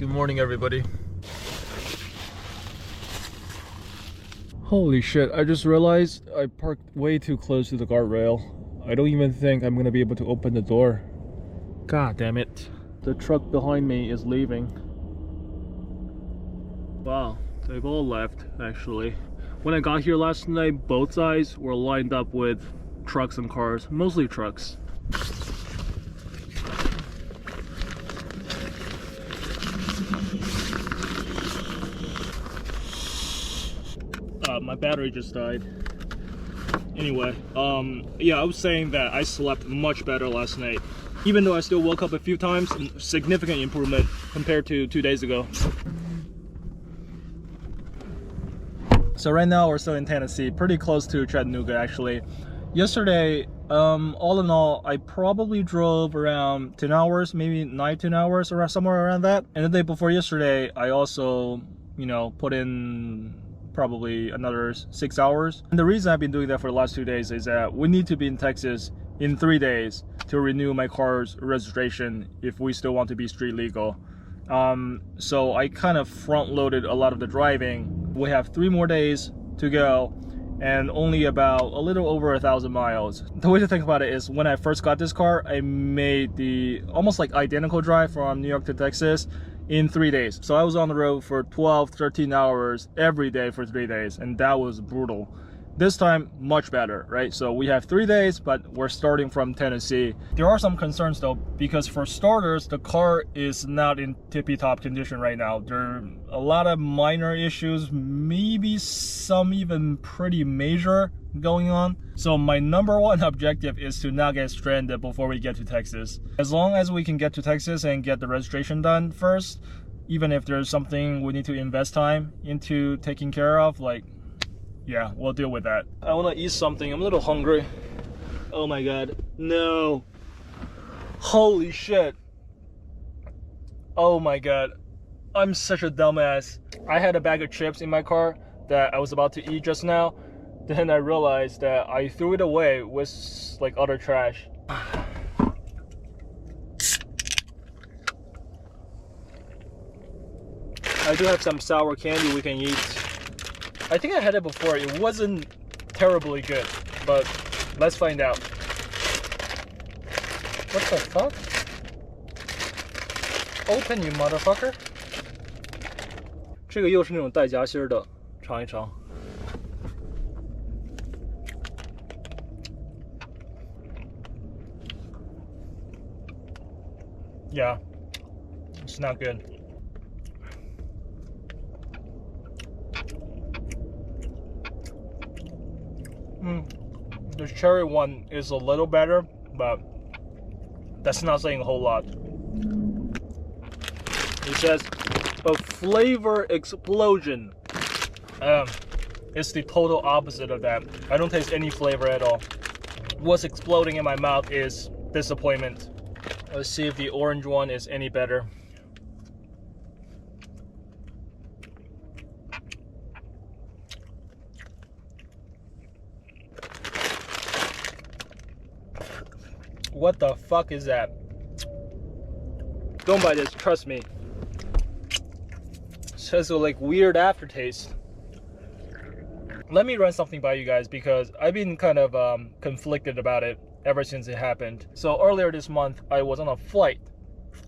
Good morning, everybody. Holy shit, I just realized I parked way too close to the guardrail. I don't even think I'm gonna be able to open the door. God damn it. The truck behind me is leaving. Wow, they've all left, actually. When I got here last night, both sides were lined up with trucks and cars, mostly trucks. My battery just died. Anyway, yeah, I was saying that I slept much better last night. Even though I still woke up a few times, significant improvement compared to 2 days ago. So right now we're still in Tennessee, pretty close to Chattanooga actually. Yesterday, all in all, I probably drove around 10 hours, maybe 9-10 hours, or somewhere around that. And the day before yesterday, I also, put in probably another 6 hours. And the reason I've been doing that for the last 2 days is that we need to be in Texas in 3 days to renew my car's registration if we still want to be street legal. So I kind of front loaded a lot of the driving. We have 3 more days to go and only about a little over 1,000 miles. The way to think about it is when I first got this car, I made the almost like identical drive from New York to Texas in 3 days. So I was on the road for 12-13 hours every day for 3 days, and that was brutal. This time, much better, right? So we have 3 days, but we're starting from Tennessee. There are some concerns though, because for starters, the car is not in tippy-top condition right now. There are a lot of minor issues, maybe some even pretty major going on. So my number one objective is to not get stranded before we get to Texas. As long as we can get to Texas and get the registration done first, even if there's something we need to invest time into taking care of, like, yeah, we'll deal with that. I want to eat something. I'm a little hungry. Oh my god. No. Holy shit. Oh my god. I'm such a dumbass. I had a bag of chips in my car that I was about to eat just now. Then I realized that I threw it away with like other trash. I do have some sour candy we can eat. I think I had it before. It wasn't terribly good, but let's find out. What the fuck? Open, you motherfucker! 这个又是那种带夹心的，尝一尝。Yeah, it's not good. The cherry one is a little better, but that's not saying a whole lot. It says a flavor explosion. It's the total opposite of that. I don't taste any flavor at all. What's exploding in my mouth is disappointment. Let's see if the orange one is any better. What the fuck is that? Don't buy this, trust me. It says a like weird aftertaste. Let me run something by you guys because I've been kind of conflicted about it ever since it happened. So earlier this month, I was on a flight,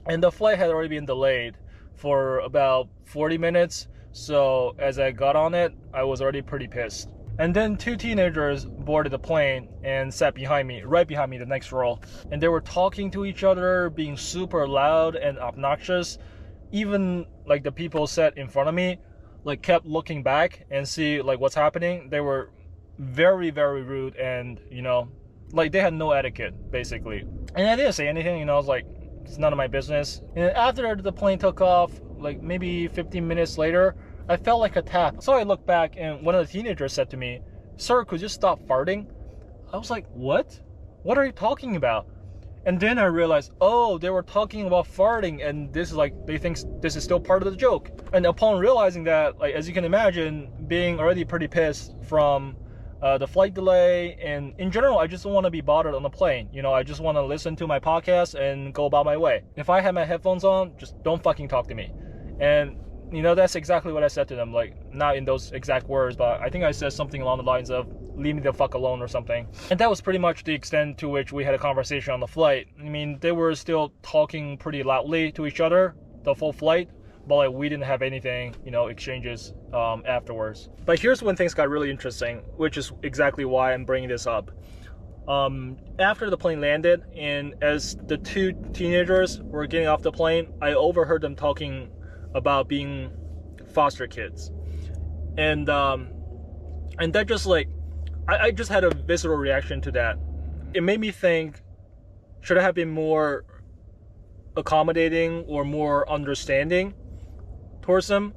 and the flight had already been delayed for about 40 minutes. So as I got on it, I was already pretty pissed. And then 2 teenagers boarded the plane and sat behind me, right behind me, the next row. And they were talking to each other, being super loud and obnoxious. Even like the people sat in front of me, like kept looking back and see like what's happening. They were very, very rude and, like they had no etiquette, basically. And I didn't say anything, I was like, it's none of my business. And after the plane took off, like maybe 15 minutes later, I felt like a tap. So I looked back and one of the teenagers said to me, "Sir, could you stop farting?" I was like, what? What are you talking about? And then I realized, oh, they were talking about farting, and this is like, they think this is still part of the joke. And upon realizing that, like, as you can imagine, being already pretty pissed from the flight delay, and in general, I just don't want to be bothered on the plane. I just want to listen to my podcast and go about my way. If I have my headphones on, just don't fucking talk to me. And you know, that's exactly what I said to them. Like, not in those exact words, but I think I said something along the lines of, leave me the fuck alone or something. And that was pretty much the extent to which we had a conversation on the flight. I mean, they were still talking pretty loudly to each other the full flight, but like, we didn't have anything, you know, exchanges afterwards. But here's when things got really interesting, which is exactly why I'm bringing this up. After the plane landed, and as the two teenagers were getting off the plane, I overheard them talking about being foster kids. And that just like, I just had a visceral reaction to that. It made me think, should I have been more accommodating or more understanding towards them?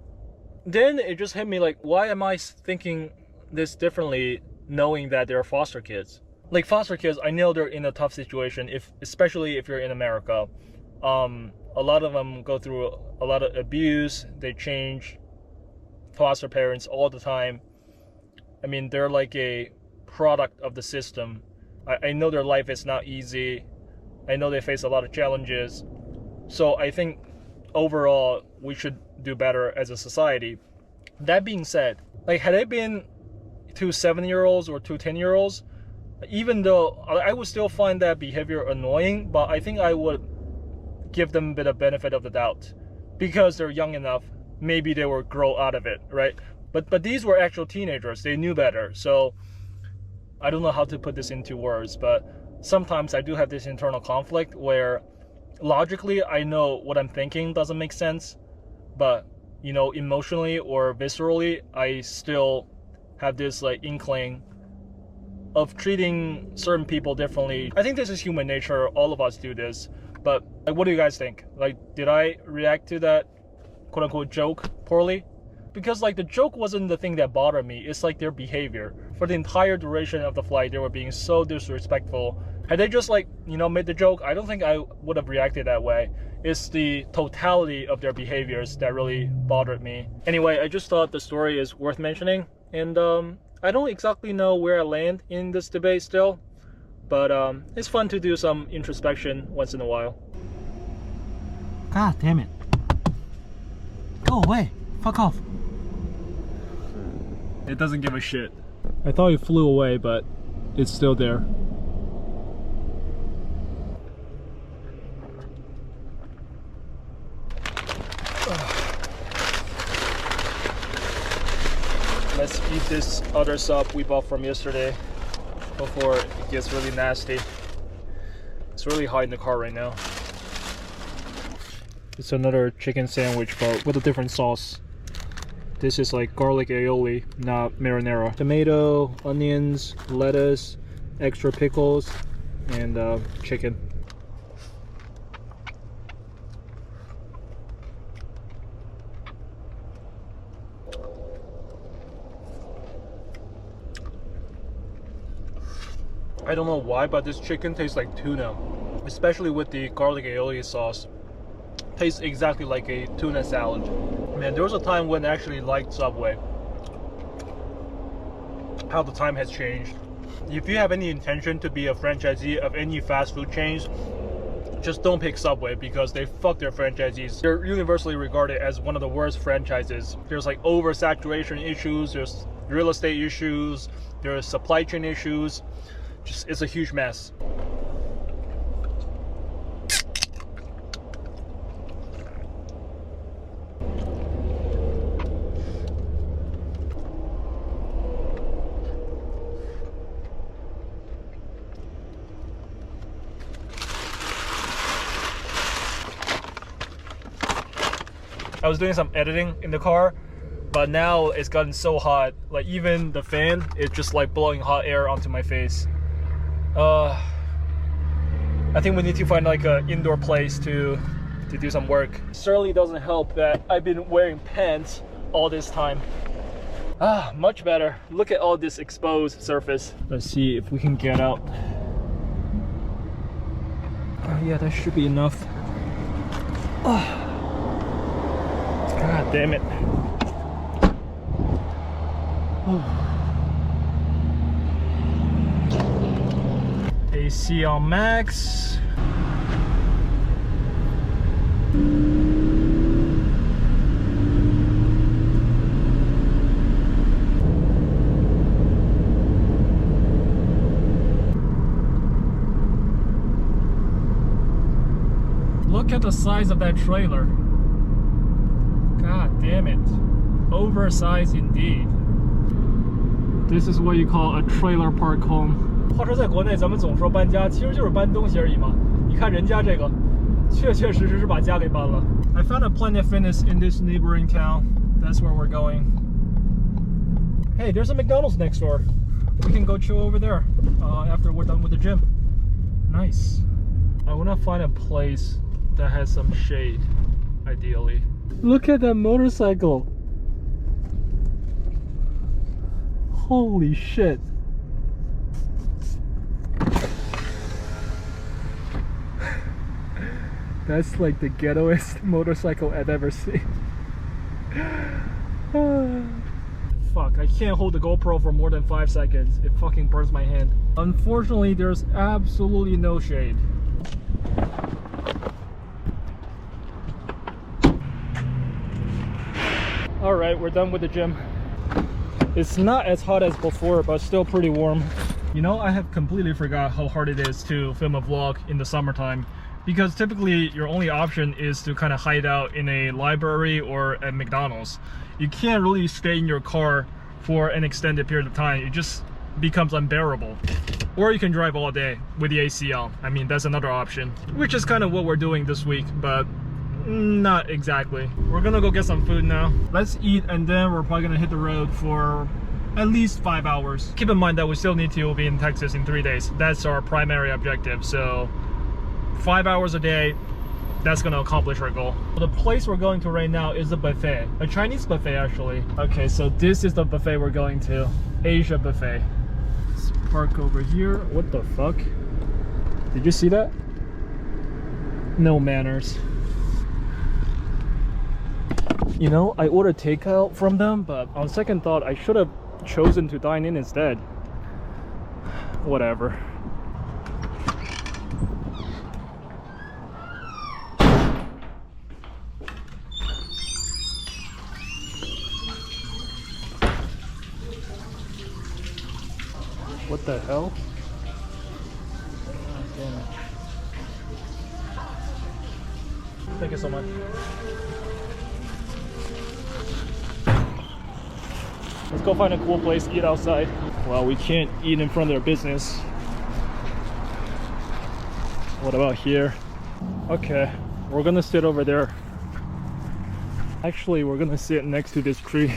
Then it just hit me like, why am I thinking this differently knowing that they're foster kids? Like, foster kids, I know they're in a tough situation, especially if you're in America. A lot of them go through a lot of abuse. They change foster parents all the time. I mean, they're like a product of the system. I know their life is not easy. I know they face a lot of challenges. So I think overall we should do better as a society. That being said, like, had it been two 7-year-olds or two 10-year-olds, even though I would still find that behavior annoying, but I think I would give them a bit of benefit of the doubt because they're young enough. Maybe they will grow out of it, right? But these were actual teenagers. They knew better. So I don't know how to put this into words, but sometimes I do have this internal conflict where logically I know what I'm thinking doesn't make sense, but you know, emotionally or viscerally, I still have this like inkling of treating certain people differently. I think this is human nature. All of us do this. But like, what do you guys think? Like, did I react to that quote unquote joke poorly? Because like, the joke wasn't the thing that bothered me. It's like their behavior. For the entire duration of the flight, they were being so disrespectful. Had they just like, you know, made the joke, I don't think I would have reacted that way. It's the totality of their behaviors that really bothered me. Anyway, I just thought the story is worth mentioning. And I don't exactly know where I land in this debate still. But it's fun to do some introspection once in a while. God damn it. Go away. Fuck off. It doesn't give a shit. I thought it flew away, but it's still there. Let's eat this other sub we bought from yesterday before it gets really nasty. It's really hot in the car right now. It's another chicken sandwich, but with a different sauce. This is like garlic aioli, not marinara. Tomato, onions, lettuce, extra pickles, and chicken. I don't know why, but this chicken tastes like tuna, especially with the garlic aioli sauce. Tastes exactly like a tuna salad. Man, there was a time when I actually liked Subway. How the time has changed. If you have any intention to be a franchisee of any fast food chains, just don't pick Subway because they fuck their franchisees. They're universally regarded as one of the worst franchises. There's like oversaturation issues, there's real estate issues, there's supply chain issues. Just, it's a huge mess. I was doing some editing in the car, but now it's gotten so hot, like even the fan is just like blowing hot air onto my face. I think we need to find like an indoor place to do some work. Certainly doesn't help that I've been wearing pants all this time. Much better. Look at all this exposed surface. Let's see if we can get out. Yeah, that should be enough. God damn it. AC on max. the size of that trailer. God damn it. Oversized indeed. This is what you call a trailer park home. 话说在国内咱们总说搬家，其实就是搬东西而已嘛。你看人家这个，确确实实是把家给搬了。I found a Planet Fitness in this neighboring town. That's where we're going. Hey, there's a McDonald's next door. We can go chill over there after we're done with the gym. Nice. I want to find a place that has some shade, ideally. Look at that motorcycle. Holy shit. That's like the ghettoest motorcycle I've ever seen. Fuck, I can't hold the GoPro for more than 5 seconds. It fucking burns my hand. Unfortunately, there's absolutely no shade. Alright, we're done with the gym. It's not as hot as before, but still pretty warm. You know, I have completely forgot how hard it is to film a vlog in the summertime, because typically your only option is to kind of hide out in a library or at McDonald's. You can't really stay in your car for an extended period of time. It just becomes unbearable. Or you can drive all day with the AC on. I mean, that's another option, which is kind of what we're doing this week, but not exactly. We're gonna go get some food now. Let's eat, and then we're probably gonna hit the road for at least 5 hours. Keep in mind that we still need to be in Texas in 3 days. That's our primary objective. So 5 hours a day, that's gonna accomplish our goal. The place we're going to right now is a buffet, a Chinese buffet actually. Okay, so this is the buffet we're going to, Asia buffet. Let's park over here. What the fuck? Did you see that? No manners. You know, I ordered takeout from them, but on second thought, I should have chosen to dine in instead. Whatever. What the hell? Oh, damn it. Thank you so much. Let's go find a cool place to eat outside. Well, we can't eat in front of their business. What about here? Okay, we're gonna sit over there. Actually, we're gonna sit next to this tree.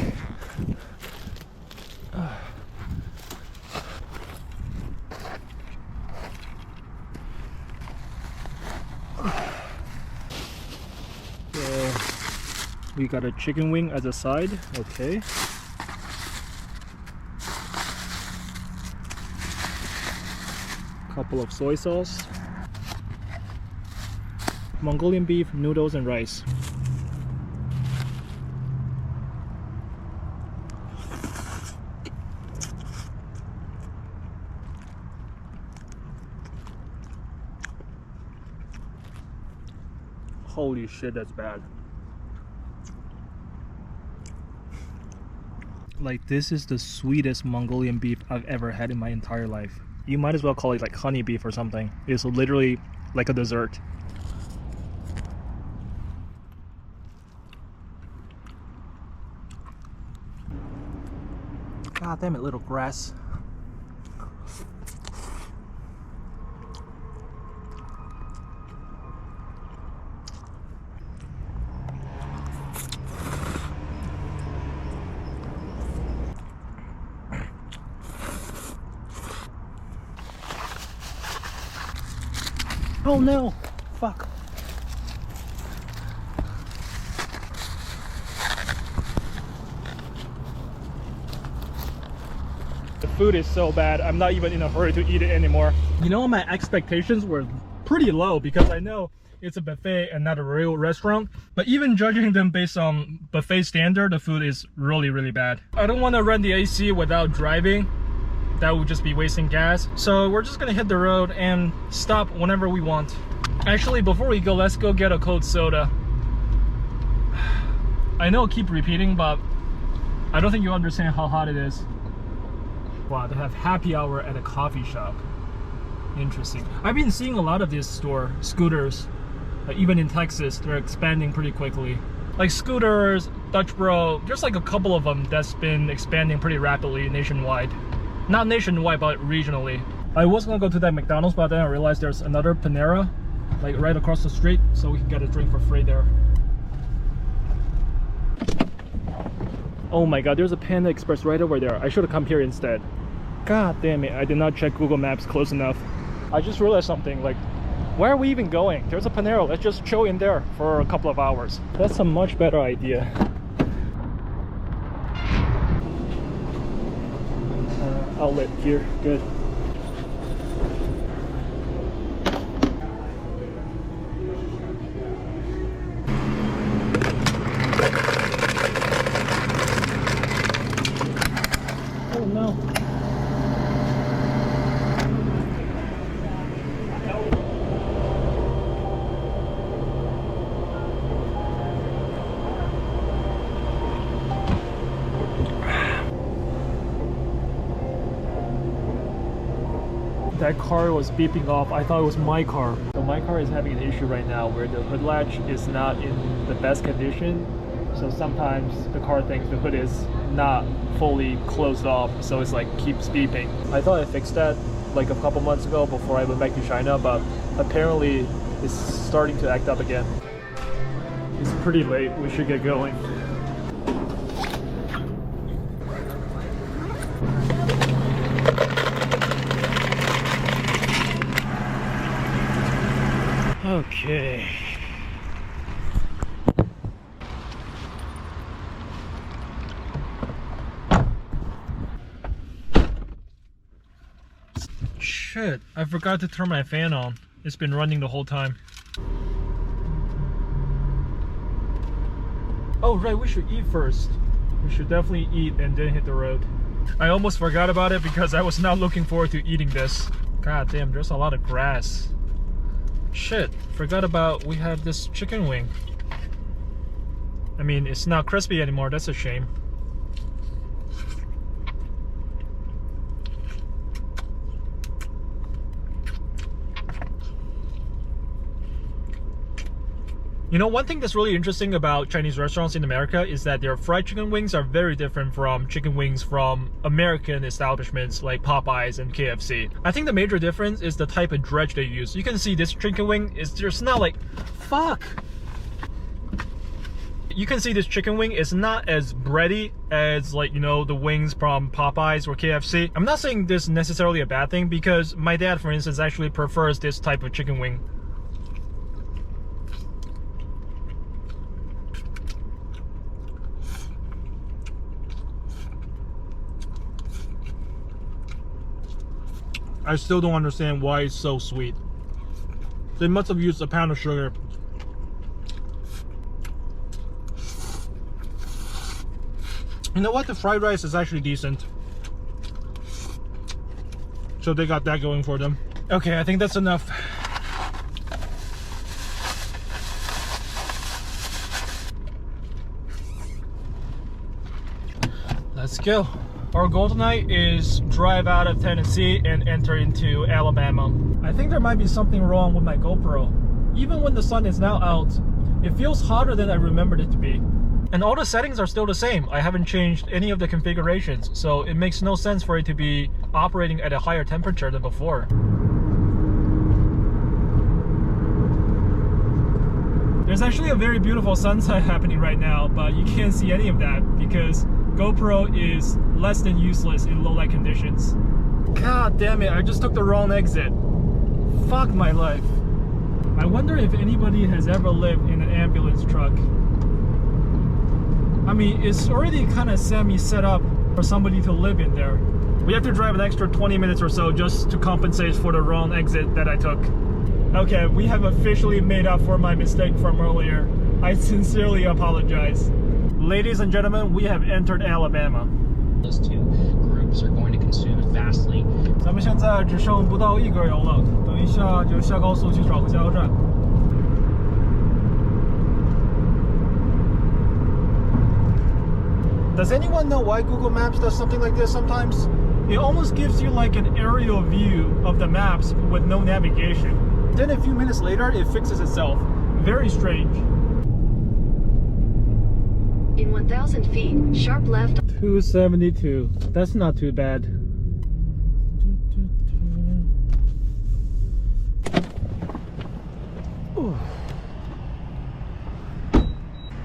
So, we got a chicken wing as a side, okay. Couple of soy sauce, Mongolian beef, noodles, and rice. Holy shit, that's bad. Like, this is the sweetest Mongolian beef I've ever had in my entire life. You might as well call it like honey beef or something. It's literally like a dessert. God damn it, little grass. Oh no! Fuck. The food is so bad, I'm not even in a hurry to eat it anymore. You know, my expectations were pretty low because I know it's a buffet and not a real restaurant. But even judging them based on buffet standard, the food is really, really bad. I don't want to run the AC without driving. That would just be wasting gas. So we're just gonna hit the road and stop whenever we want. Actually, before we go, let's go get a cold soda. I know I keep repeating, but I don't think you understand how hot it is. Wow, they have happy hour at a coffee shop. Interesting. I've been seeing a lot of these scooters Even in Texas, they're expanding pretty quickly. Like scooters, Dutch Bro, there's like a couple of them that's been expanding pretty rapidly nationwide. Not nationwide, but regionally. I was gonna go to that McDonald's, but then I realized there's another Panera, like right across the street, so we can get a drink for free there. Oh my god, there's a Panda Express right over there. I should have come here instead. God damn it, I did not check Google Maps close enough. I just realized something, like, where are we even going? There's a Panera, let's just chill in there for a couple of hours. That's a much better idea. Outlet here, good. Oh no. That car was beeping off. I thought it was my car. So my car is having an issue right now where the hood latch is not in the best condition. So sometimes the car thinks the hood is not fully closed off, so it's like keeps beeping. I thought I fixed that like a couple months ago before I went back to China, but apparently it's starting to act up again. It's pretty late, we should get going. Okay. Shit, I forgot to turn my fan on. It's been running the whole time. Oh right, we should eat first. We should definitely eat and then hit the road. I almost forgot about it because I was not looking forward to eating this. God damn, there's a lot of grass. Shit, forgot about we have this chicken wing. I mean, it's not crispy anymore, that's a shame. You know, one thing that's really interesting about Chinese restaurants in America is that their fried chicken wings are very different from chicken wings from American establishments like Popeyes and KFC. I think the major difference is the type of dredge they use. You can see this chicken wing is just not like, fuck! You can see this chicken wing is not as bready as, like, you know, the wings from Popeyes or KFC. I'm not saying this is necessarily a bad thing because my dad, for instance, actually prefers this type of chicken wing. I still don't understand why it's so sweet. They must have used a pound of sugar. You know what? The fried rice is actually decent. So they got that going for them. Okay, I think that's enough. Let's go. Our goal tonight is drive out of Tennessee and enter into Alabama. I think there might be something wrong with my GoPro. Even when the sun is now out, it feels hotter than I remembered it to be. And all the settings are still the same. I haven't changed any of the configurations, so it makes no sense for it to be operating at a higher temperature than before. There's actually a very beautiful sunset happening right now, but you can't see any of that because GoPro is less than useless in low light conditions. God damn it, I just took the wrong exit. Fuck my life. I wonder if anybody has ever lived in an ambulance truck. I mean, it's already kind of semi-set up for somebody to live in there. We have to drive an extra 20 minutes or so just to compensate for the wrong exit that I took. Okay, we have officially made up for my mistake from earlier. I sincerely apologize. Ladies and gentlemen, we have entered Alabama. Those two groups are going to consume vastly. 咱们现在只剩不到1格油了，等一下就下高速去找个加油站。Does anyone know why Google Maps does something like this sometimes? It almost gives you like an aerial view of the maps with no navigation. Then a few minutes later, it fixes itself. Very strange. In 1,000 feet, sharp left. 272. That's not too bad. Ooh.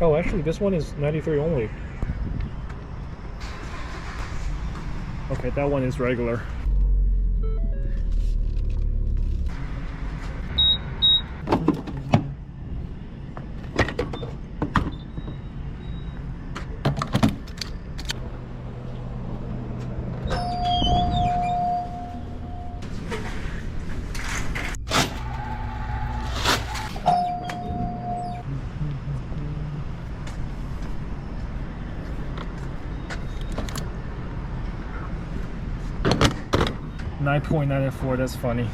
Oh, actually, this one is 93 only. Okay, that one is regular. $9.94, that's funny.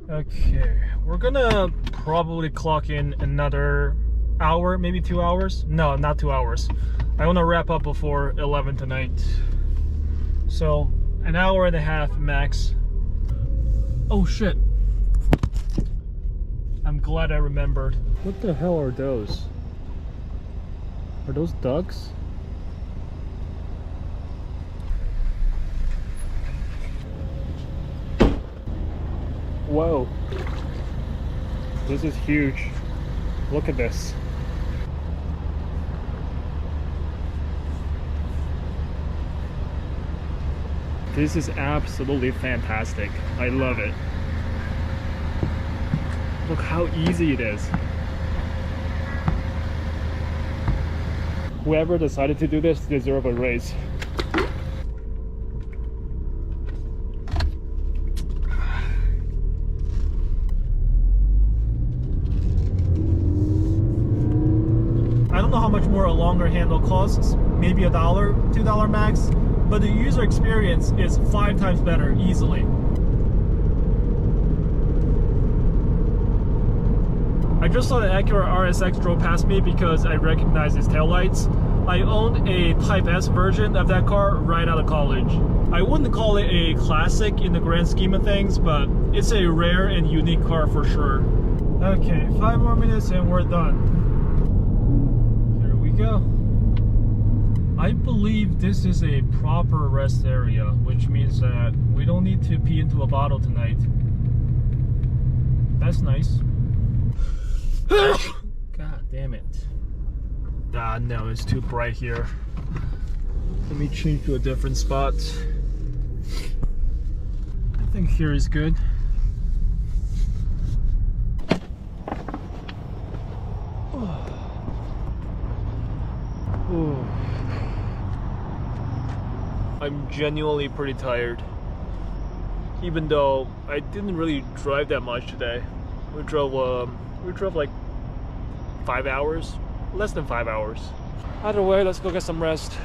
Okay, we're gonna probably clock in another hour, maybe 2 hours. No, not 2 hours. I want to wrap up before 11 tonight. So, an hour and a half max. Oh shit. I'm glad I remembered. What the hell are those? Are those ducks? Whoa. This is huge. Look at this. This is absolutely fantastic. I love it. Look how easy it is. Whoever decided to do this deserves a raise. I don't know how much more a longer handle costs, maybe $1, $2 max, but the user experience is 5 times better easily. I just saw the Acura RSX drove past me because I recognized its taillights. I owned a Type S version of that car right out of college. I wouldn't call it a classic in the grand scheme of things, but it's a rare and unique car for sure. Okay, 5 more minutes and we're done. Go. I believe this is a proper rest area, which means that we don't need to pee into a bottle tonight. That's nice. God damn it. Ah, no, it's too bright here. Let me change to a different spot. I think here is good. Ooh. I'm genuinely pretty tired, even though I didn't really drive that much today. We drove like 5 hours, less than 5 hours. Either way, let's go get some rest.